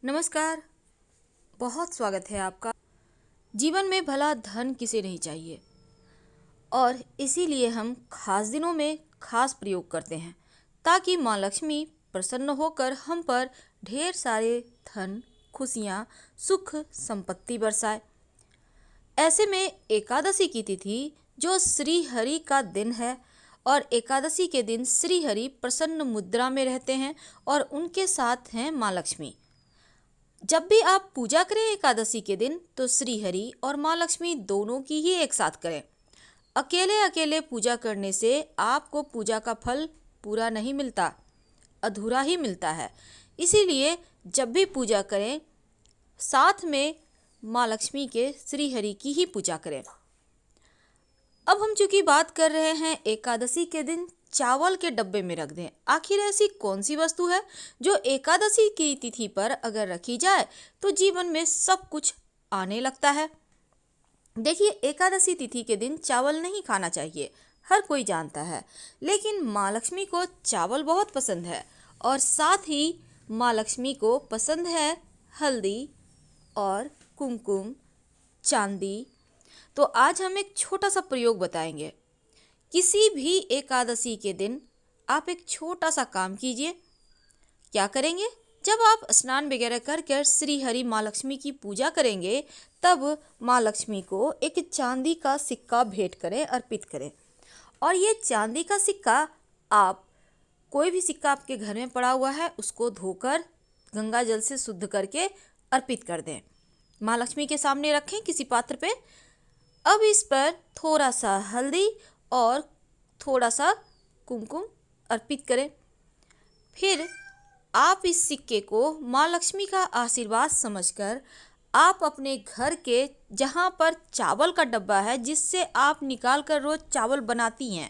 नमस्कार। बहुत स्वागत है आपका। जीवन में भला धन किसे नहीं चाहिए, और इसीलिए हम खास दिनों में खास प्रयोग करते हैं ताकि माँ लक्ष्मी प्रसन्न होकर हम पर ढेर सारे धन, खुशियाँ, सुख, संपत्ति बरसाए। ऐसे में एकादशी की तिथि जो श्री हरि का दिन है, और एकादशी के दिन श्री हरि प्रसन्न मुद्रा में रहते हैं और उनके साथ हैं माँ लक्ष्मी। जब भी आप पूजा करें एकादशी के दिन तो श्री हरि और माँ लक्ष्मी दोनों की ही एक साथ करें। अकेले अकेले पूजा करने से आपको पूजा का फल पूरा नहीं मिलता, अधूरा ही मिलता है। इसीलिए जब भी पूजा करें साथ में माँ लक्ष्मी के श्री हरि की ही पूजा करें। अब हम चूंकि बात कर रहे हैं एकादशी के दिन चावल के डब्बे में रख दें। आखिर ऐसी कौन सी वस्तु है जो एकादशी की तिथि पर अगर रखी जाए तो जीवन में सब कुछ आने लगता है। देखिए, एकादशी तिथि के दिन चावल नहीं खाना चाहिए, हर कोई जानता है, लेकिन माँ लक्ष्मी को चावल बहुत पसंद है और साथ ही माँ लक्ष्मी को पसंद है हल्दी और कुमकुम, चांदी। तो आज हम एक छोटा सा प्रयोग बताएंगे। किसी भी एकादशी के दिन आप एक छोटा सा काम कीजिए। क्या करेंगे? जब आप स्नान वगैरह कर श्री हरि माँ लक्ष्मी की पूजा करेंगे तब माँ लक्ष्मी को एक चांदी का सिक्का भेंट करें, अर्पित करें। और ये चांदी का सिक्का, आप कोई भी सिक्का आपके घर में पड़ा हुआ है उसको धोकर गंगा जल से शुद्ध करके अर्पित कर दें। माँ लक्ष्मी के सामने रखें किसी पात्र पे। अब इस पर थोड़ा सा हल्दी और थोड़ा सा कुमकुम अर्पित करें। फिर आप इस सिक्के को माँ लक्ष्मी का आशीर्वाद समझकर आप अपने घर के जहाँ पर चावल का डब्बा है, जिससे आप निकाल कर रोज चावल बनाती हैं,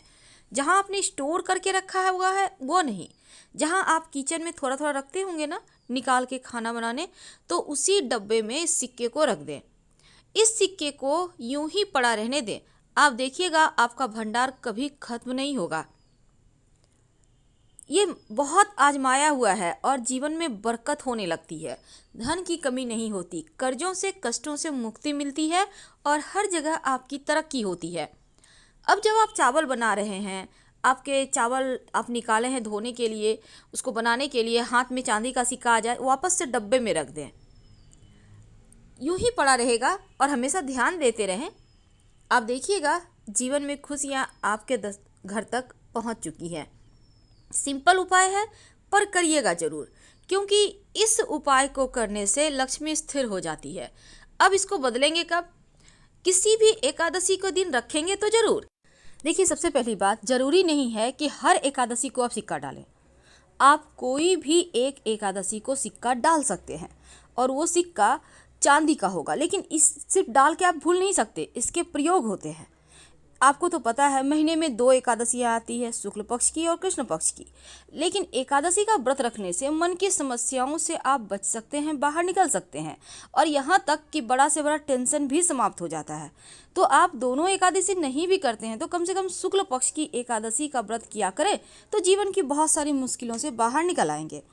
जहाँ आपने स्टोर करके रखा है हुआ है वो नहीं, जहाँ आप किचन में थोड़ा थोड़ा रखते होंगे ना निकाल के खाना बनाने, तो उसी डब्बे में इस सिक्के को रख दें। इस सिक्के को यूं ही पड़ा रहने दें। आप देखिएगा आपका भंडार कभी खत्म नहीं होगा। ये बहुत आजमाया हुआ है और जीवन में बरकत होने लगती है, धन की कमी नहीं होती, कर्जों से कष्टों से मुक्ति मिलती है और हर जगह आपकी तरक्की होती है। अब जब आप चावल बना रहे हैं, आपके चावल आप निकाले हैं धोने के लिए, उसको बनाने के लिए हाथ में चांदी का सिक्का आ जाए, वापस से डब्बे में रख दें। यूं ही पड़ा रहेगा और हमेशा ध्यान देते रहें। आप देखिएगा जीवन में खुशियाँ आपके घर तक पहुंच चुकी हैं। सिंपल उपाय है पर करिएगा जरूर, क्योंकि इस उपाय को करने से लक्ष्मी स्थिर हो जाती है। अब इसको बदलेंगे कब? किसी भी एकादशी को दिन रखेंगे तो जरूर। देखिए, सबसे पहली बात, जरूरी नहीं है कि हर एकादशी को आप सिक्का डालें। आप कोई भी एक एकादशी को सिक्का डाल सकते हैं और वो सिक्का चांदी का होगा, लेकिन इस सिर्फ डाल के आप भूल नहीं सकते, इसके प्रयोग होते हैं। आपको तो पता है महीने में 2 एकादशियाँ आती है, शुक्ल पक्ष की और कृष्ण पक्ष की। लेकिन एकादशी का व्रत रखने से मन की समस्याओं से आप बच सकते हैं, बाहर निकल सकते हैं, और यहाँ तक कि बड़ा से बड़ा टेंशन भी समाप्त हो जाता है। तो आप दोनों एकादशी नहीं भी करते हैं तो कम से कम शुक्ल पक्ष की एकादशी का व्रत किया करें, तो जीवन की बहुत सारी मुश्किलों से बाहर निकल आएंगे।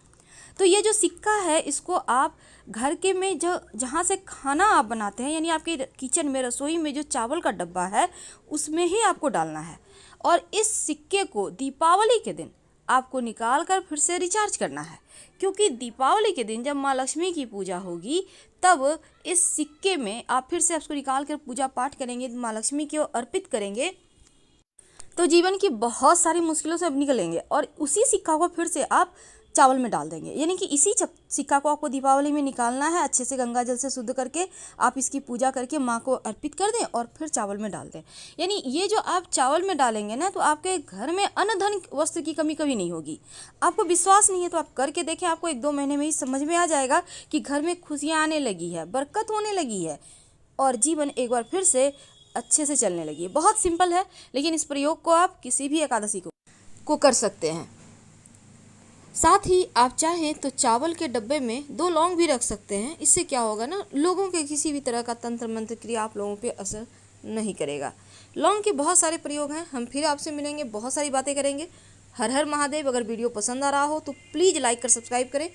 तो ये जो सिक्का है इसको आप घर के में जो जहाँ से खाना आप बनाते हैं, यानी आपके किचन में, रसोई में जो चावल का डब्बा है उसमें ही आपको डालना है। और इस सिक्के को दीपावली के दिन आपको निकाल कर फिर से रिचार्ज करना है, क्योंकि दीपावली के दिन जब माँ लक्ष्मी की पूजा होगी तब इस सिक्के में आप फिर से उसको निकाल कर पूजा पाठ करेंगे, माँ लक्ष्मी को अर्पित करेंगे, तो जीवन की बहुत सारी मुश्किलों से अब निकलेंगे। और उसी सिक्का को फिर से आप चावल में डाल देंगे, यानी कि इसी सिक्का को आपको दीपावली में निकालना है, अच्छे से गंगा जल से शुद्ध करके आप इसकी पूजा करके माँ को अर्पित कर दें और फिर चावल में डाल दें। यानी ये जो आप चावल में डालेंगे ना, तो आपके घर में अन्न धन वस्त्र की कमी कभी नहीं होगी। आपको विश्वास नहीं है तो आप करके देखें, आपको 1-2 महीने में ही समझ में आ जाएगा कि घर में खुशियाँ आने लगी है, बरकत होने लगी है और जीवन एक बार फिर से अच्छे से चलने लगी है। बहुत सिंपल है, लेकिन इस प्रयोग को आप किसी भी एकादशी को कर सकते हैं। साथ ही आप चाहें तो चावल के डब्बे में 2 लौंग भी रख सकते हैं। इससे क्या होगा ना, लोगों के किसी भी तरह का तंत्र मंत्र क्रिया आप लोगों पे असर नहीं करेगा। लौंग के बहुत सारे प्रयोग हैं। हम फिर आपसे मिलेंगे, बहुत सारी बातें करेंगे। हर हर महादेव। अगर वीडियो पसंद आ रहा हो तो प्लीज़ लाइक कर सब्सक्राइब करें।